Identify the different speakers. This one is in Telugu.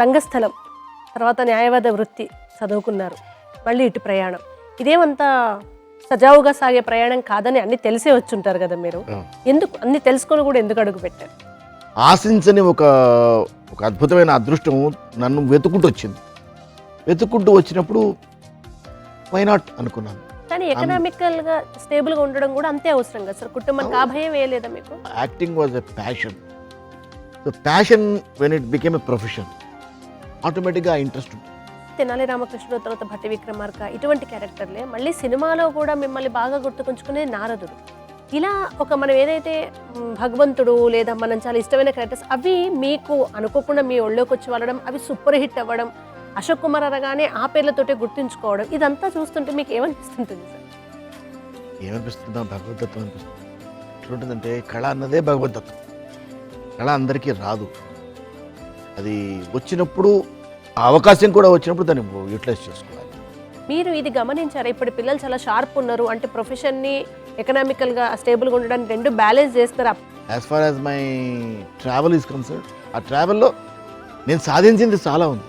Speaker 1: రంగస్థలం, తర్వాత న్యాయవాద వృత్తి చదువుకున్నారు, మళ్ళీ ఇటు ప్రయాణం. ఇదేమంతా సజావుగా సాగే ప్రయాణం కాదని అన్ని తెలిసే వచ్చుంటారు కదా మీరు. ఎందుకు అన్ని తెలుసుకొని కూడా ఎందుకు అడుగు పెట్టారు?
Speaker 2: ఆశించని ఒక అద్భుతమైన అదృష్టం నన్ను వెతుక్కుంటూ వచ్చినప్పుడు వై నాట్ అనుకున్నాను.
Speaker 1: కానీ ఎకనామికల్గా స్టేబుల్గా ఉండడం కూడా అంతే అవసరం కదా సార్. కుటుంబానికి ఆ భయం వేయలేదా మీకు?
Speaker 2: Acting was a passion. So passion when it became a profession ఆటోమేటిక్గా ఇంట్రెస్ట్ ఉంటుంది.
Speaker 1: తెనాలి రామకృష్ణుడు, తర్వాత భట్టి విక్రమార్క, ఇటువంటి క్యారెక్టర్లే మళ్ళీ సినిమాలో కూడా మిమ్మల్ని బాగా గుర్తుకుంచుకునే నారదుడు. ఇలా ఒక మనం ఏదైతే భగవంతుడు లేదా మనం చాలా ఇష్టమైన క్యారెక్టర్స్ అవి మీకు అనుకోకుండా మీ ఒళ్ళోకి వచ్చి వాళ్ళడం, అవి సూపర్ హిట్ అవ్వడం, అశోక్ కుమార్ అనగానే ఆ పేర్లతోటే గుర్తుంచుకోవడం, ఇదంతా చూస్తుంటే మీకు ఏమనిపిస్తుంటుంది సార్?
Speaker 2: ఏమనిపిస్తుందా? భగవద్దత్వం అనిపిస్తుంది. ఎట్లుంటుందంటే కళ అన్నదే భగవద్దత్వం. కళ అందరికీ రాదు. అది వచ్చినప్పుడు ఆ అవకాశం కూడా వచ్చినప్పుడు దాన్ని యూటిలైజ్ చేసుకోవాలి.
Speaker 1: మీరు ఇది గమనించారా? ఇప్పుడు పిల్లలు చాలా షార్ప్ ఉన్నారు అంటే ప్రొఫెషన్ని ఎకనామికల్గా స్టేబుల్గా ఉండడానికి రెండు బ్యాలెన్స్ చేస్తారా?
Speaker 2: As far as my travel is concern, ఆ ట్రావెల్లో నేను సాధించింది చాలా ఉంది.